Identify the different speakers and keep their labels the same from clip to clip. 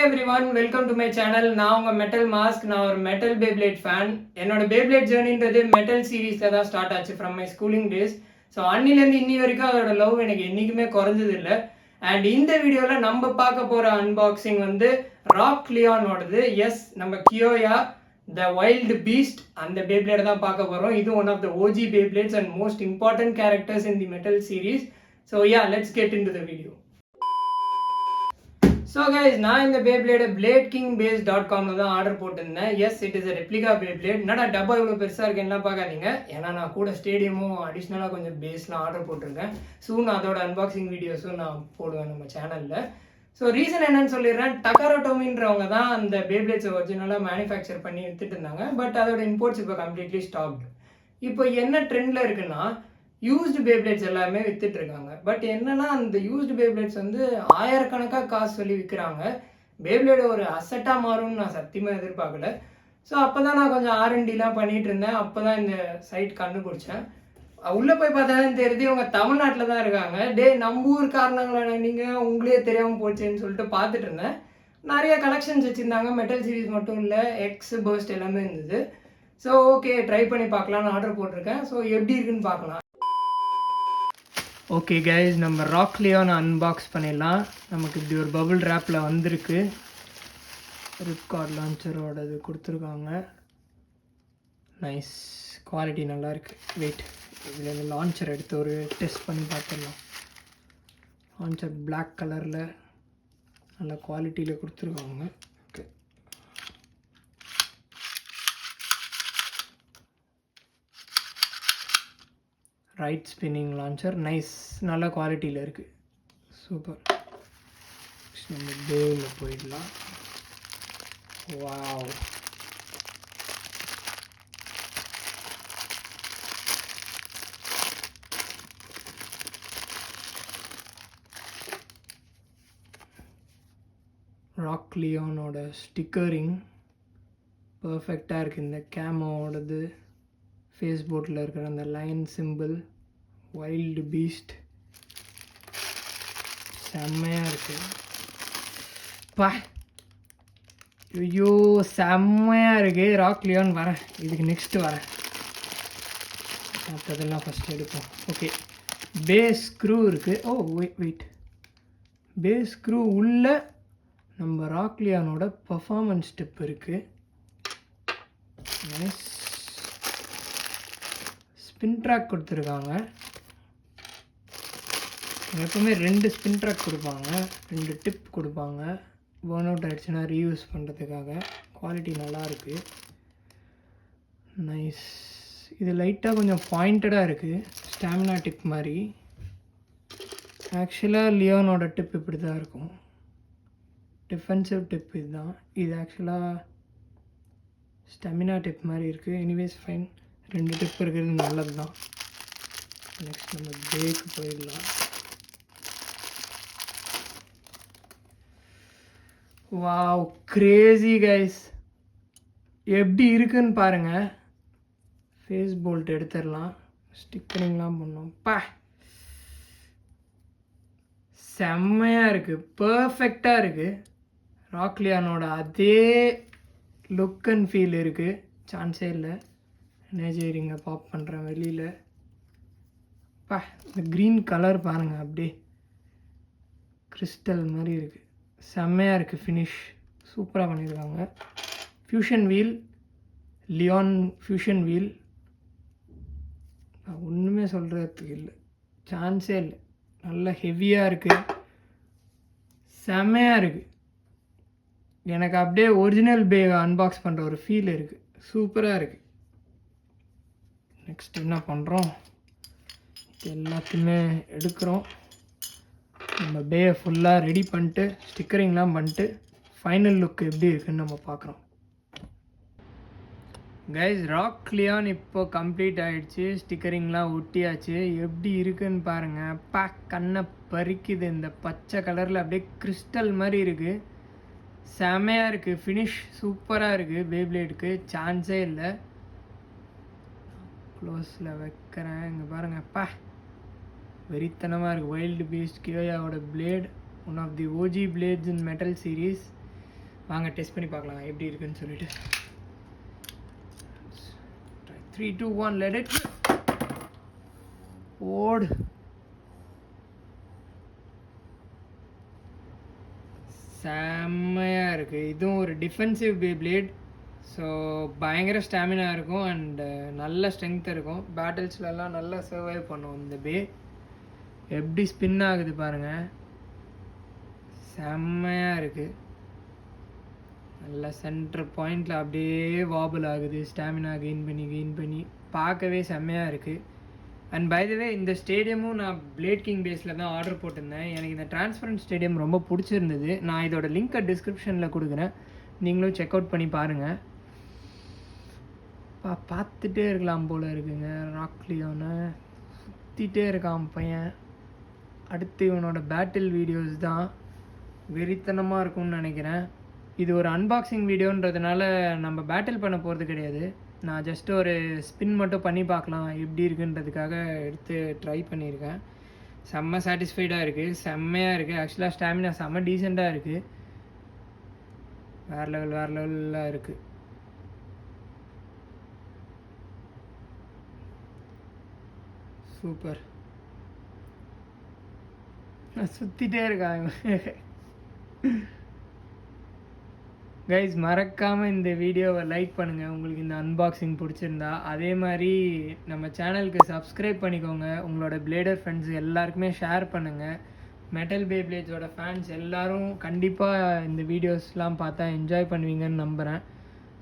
Speaker 1: everyone, welcome to my channel. நான் உங்க metal mask. நான் ஒரு மெட்டல் பேப்ளேட் ஃபேன். என்னோட பேப்ளேட் ஜேர்னின்றது மெட்டல் சீரீஸ்ல தான் ஸ்டார்ட் ஆச்சு from my schooling days. So அன்னிலேருந்து இன்னி வரைக்கும் அதோட லவ் எனக்கு என்றைக்குமே குறைஞ்சது இல்லை. அண்ட் இந்த வீடியோவில் நம்ம பார்க்க போகிற அன்பாக்சிங் வந்து ராக் லியானோடது. எஸ், நம்ம கியோயா த வைல்டு பீஸ்ட் அந்த பேப்ளேட்டை தான் பார்க்க போகிறோம். இது one of the OG beyblades and most important characters in the metal series. So ya, let's get in to the video. So guys, நான் இந்த பேப்ளேடை BladeKingBase.com தான் ஆர்டர் போட்டிருந்தேன். Yes, it is a replica beyblade. என்னடா டப்பா இவ்வளோ பெருசாக இருக்குன்னா பார்க்காதீங்க. ஏன்னா நான் கூட ஸ்டேடியமும் அடிஷ்னலாக கொஞ்சம் பேஸ்லாம் ஆர்டர் போட்டிருக்கேன். சூன் அதோட அன்பாக்சிங் வீடியோஸும் நான் போடுவேன் நம்ம சேனலில். ஸோ ரீசன் என்னன்னு சொல்லிடுறேன். டக்காரோட்டோமின்றவங்க தான் அந்த பேப்ளேட்ஸை ஒரிஜினலாக மேனுஃபேக்சர் பண்ணி எடுத்துகிட்டு இருந்தாங்க. பட் அதோட இம்போர்ட்ஸ் இப்போ கம்ப்ளீட்லி ஸ்டாப்டு. இப்போ என்ன ட்ரெண்டில் இருக்குன்னா, யூஸ்டு பேப்ளேட்ஸ் எல்லாமே வித்துட்டு இருக்காங்க. பட் என்னன்னா, அந்த யூஸ்டு பேப்ளேட்ஸ் வந்து ஆயிரக்கணக்காக காசு சொல்லி விற்கிறாங்க. பேப்ளேட் ஒரு அசட்டாக மாறும்னு நான் சத்தியமாக எதிர்பார்க்கல. ஸோ அப்போ தான் நான் கொஞ்சம் R&Dலாம் பண்ணிகிட்டு இருந்தேன். அப்போ தான் இந்த சைட் கண்டுபிடிச்சேன். உள்ளே போய் பார்த்தா தான் தெரியுது இவங்க தமிழ்நாட்டில் தான் இருக்காங்க. நம்ம ஊர் காரணங்களா நீங்கள் உங்களே தெரியாமல் போச்சேன்னு சொல்லிட்டு பார்த்துட்டு இருந்தேன். நிறைய கலெக்ஷன்ஸ் வச்சுருந்தாங்க. மெட்டல் சீரீஸ் மட்டும் இல்லை, எக்ஸ் பர்ஸ்ட் எல்லாமே இருந்தது. ஸோ ஓகே, ட்ரை பண்ணி பார்க்கலான்னு ஆர்டர் போட்டிருக்கேன். ஸோ எப்படி இருக்குன்னு பார்க்கலாம். ஓகே கைஸ், நம்ம ராக் லியான் அன்பாக்ஸ் பண்ணிடலாம். நமக்கு இப்படி ஒரு பபுள் ரேப்பில் வந்திருக்கு. ரிப்கார்ட் லான்ச்சரோடது கொடுத்துருக்காங்க. நைஸ், குவாலிட்டி நல்லாயிருக்கு. வெயிட், இதில் லான்ச்சர் எடுத்து ஒரு டெஸ்ட் பண்ணி பார்த்துடலாம். லான்ச்சர் பிளாக் கலரில் நல்ல குவாலிட்டியில் கொடுத்துருக்காங்க. Okay, right spinning launcher. Nice, நல்ல குவாலிட்டியில் இருக்குது. சூப்பர். நம்ம பேவில் போயிடலாம். வாவ், ராக் லியானோட ஸ்டிக்கரிங் பர்ஃபெக்டாக இருக்குது. இந்த கேமோடது ஃபேஸ்போர்ட்டில் இருக்கிற அந்த லைன் சிம்பிள், வைல்டு பீஸ்ட் செம்மையாக இருக்குது. பா, ஐயோ செம்மையாக இருக்குது. ராக் லியான் வரேன், இதுக்கு நெக்ஸ்ட்டு வரேன். மற்றதெல்லாம் ஃபஸ்ட்டு எடுப்போம். ஓகே, பேஸ் ஸ்க்ரூ இருக்குது. ஓ வெயிட், பேஸ் ஸ்க்ரூ உள்ள நம்ம ராக் லியானோட பர்ஃபார்மன்ஸ் ஸ்டெப் இருக்குது. நைஸ். ஸ்பின் ட்ராக் கொடுத்துருக்காங்க. எப்பவுமே 2 ஸ்பின் ட்ராக் கொடுப்பாங்க, 2 டிப் கொடுப்பாங்க. பர்ன் அவுட் ஆகிடுச்சுன்னா ரீயூஸ் பண்ணுறதுக்காக. குவாலிட்டி நல்லாயிருக்கு. நைஸ். இது லைட்டாக கொஞ்சம் பாயிண்டடாக இருக்குது, ஸ்டாமினா டிப் மாதிரி. ஆக்சுவலாக லியோனோட டிப் இப்படி தான் இருக்கும். டிஃபென்சிவ் டிப் இதுதான். இது ஆக்சுவலாக ஸ்டாமினா டிப் மாதிரி இருக்குது. எனிவேஸ் ஃபைன், 2 டிப் இருக்கிறது நல்லது தான். நெக்ஸ்ட் நம்ம பேக்கு போயிடலாம். வாவ், கிரேசி கைஸ், எப்படி இருக்குன்னு பாருங்கள். ஃபேஸ் போல்ட் எடுத்துடலாம், ஸ்டிக்கரிங்லாம் பண்ணோம். பா, செம்மையாக இருக்குது, பர்ஃபெக்டாக இருக்குது. ராக் லியானோட அதே லுக் அண்ட் ஃபீல் இருக்குது, சான்ஸே இல்லை. எனர்ஜிரிங்கை பாப் பண்ணுறேன் வெளியில். பா, இந்த க்ரீன் கலர் பாருங்கள், அப்படியே கிறிஸ்டல் மாதிரி இருக்குது. செம்மையாக இருக்குது. ஃபினிஷ் சூப்பராக பண்ணியிருக்காங்க. ஃபியூஷன் வீல், லியான் ஃபியூஷன் வீல். ஒன்றுமே சொல்கிறதுக்கு இல்லை, சான்ஸே இல்லை. நல்லா ஹெவியாக இருக்குது, செம்மையாக இருக்குது. எனக்கு அப்படியே ஒரிஜினல் பேவை அன்பாக்ஸ் பண்ணுற ஒரு ஃபீல் இருக்குது. சூப்பராக இருக்குது. நெக்ஸ்ட் என்ன பண்ணுறோம், எல்லாத்தையுமே எடுக்கிறோம். நம்ம பேயை ஃபுல்லாக ரெடி பண்ணிட்டு ஸ்டிக்கரிங்லாம் பண்ணிட்டு ஃபைனல் லுக் எப்படி இருக்குன்னு நம்ம பார்க்குறோம். கைஸ், ராக் லியான் இப்போ கம்ப்ளீட் ஆகிடுச்சு. ஸ்டிக்கரிங்லாம் ஒட்டியாச்சு. எப்படி இருக்குன்னு பாருங்கள். கண்ணை பறிக்குது. இந்த பச்சை கலரில் அப்படியே கிறிஸ்டல் மாதிரி இருக்குது. செமையாக இருக்குது. ஃபினிஷ் சூப்பராக இருக்குது. பேப்ளேடுக்கு சான்ஸே இல்லை. க்ளோஸில் வைக்கிறேன், இங்கே பாருங்கள். வெறித்தனமாக இருக்குது. வைல்டு பீஸ்ட் கியோயாவோட blade, one of the OG blades in metal series. வாங்க டெஸ்ட் பண்ணி பார்க்கலாம் எப்படி இருக்குன்னு சொல்லிட்டு. 3 2 1 let it ஓடு. செம்மையாக இருக்குது. இதுவும் ஒரு டிஃபென்சிவ் பேப்ளேட். ஸோ பயங்கர ஸ்டாமினா இருக்கும் அண்டு நல்ல ஸ்ட்ரென்த் இருக்கும். பேட்டில்ஸ்லலாம் நல்லா சர்வைவ் பண்ணும் இந்த பே. எப்படி ஸ்பின் ஆகுது பாருங்கள், செம்மையாக இருக்குது. நல்லா சென்டர் பாயிண்டில் அப்படியே வாபிள் ஆகுது, ஸ்டாமினா கெயின் பண்ணி பார்க்கவே செம்மையாக இருக்குது. அண்ட் பை த வே இந்த ஸ்டேடியமும் நான் பிளேட் கிங் பேஸில் தான் ஆர்டர் போட்டிருந்தேன். எனக்கு இந்த டிரான்ஸ்பரண்ட் ஸ்டேடியம் ரொம்ப பிடிச்சிருந்தது. நான் இதோட லிங்க்கை டிஸ்கிரிப்ஷனில் கொடுக்குறேன், நீங்களும் செக் அவுட் பண்ணி பாருங்கள். பார்த்துட்டே இருக்கலாம் போல் இருக்குங்க. ராக்லியோனை சுற்றிட்டே இருக்கான் பையன். அடுத்து இவனோட பேட்டில் வீடியோஸ் தான் வெறித்தனமாக இருக்கும்னு நினைக்கிறேன். இது ஒரு அன்பாக்சிங் வீடியோன்றதுனால நம்ம பேட்டில் பண்ண போகிறது கிடையாது. நான் ஜஸ்ட் ஒரு ஸ்பின் மட்டும் பண்ணி பார்க்கலாம் எப்படி இருக்குன்றதுக்காக எடுத்து ட்ரை பண்ணியிருக்கேன். செம்ம சாட்டிஸ்ஃபைடாக இருக்குது, செம்மையாக இருக்குது. ஆக்சுவலாக ஸ்டாமினா செம்ம டீசெண்டாக இருக்குது. வேறு லெவலில் இருக்குது. சூப்பர். சுற்றிட்டே இருக்காங்க கைஸ். மறக்காமல் இந்த வீடியோவை லைக் பண்ணுங்கள் உங்களுக்கு இந்த அன்பாக்சிங் பிடிச்சிருந்தா. அதே மாதிரி நம்ம சேனலுக்கு சப்ஸ்கிரைப் பண்ணிக்கோங்க. உங்களோட பிளேடர் ஃப்ரெண்ட்ஸ் எல்லாருக்குமே ஷேர் பண்ணுங்கள். மெட்டல் பேப்ளேட்ஸோட ஃபேன்ஸ் எல்லோரும் கண்டிப்பாக இந்த வீடியோஸ்லாம் பார்த்தா என்ஜாய் பண்ணுவீங்கன்னு நம்புகிறேன்.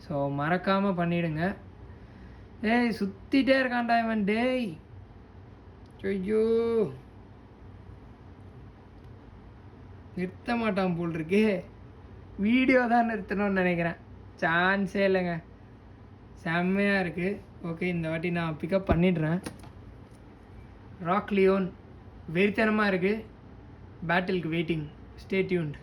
Speaker 1: ஸோ மறக்காமல் பண்ணிவிடுங்க. ஏய் சுற்றிட்டே இருக்கான்டா இவன். டேய் ஐயோ நிறுத்த மாட்டான் போல் இருக்கே. வீடியோ தான் நிறுத்தணும்னு நினைக்கிறேன், சான்ஸே இல்லைங்க. செம்மையாக இருக்குது. ஓகே, இந்த வாட்டி நான் பிக்கப் பண்ணிடுறேன். ராக்லியோன் வெறித்தனமாக இருக்குது. பேட்டிலுக்கு வெயிட்டிங். Stay tuned.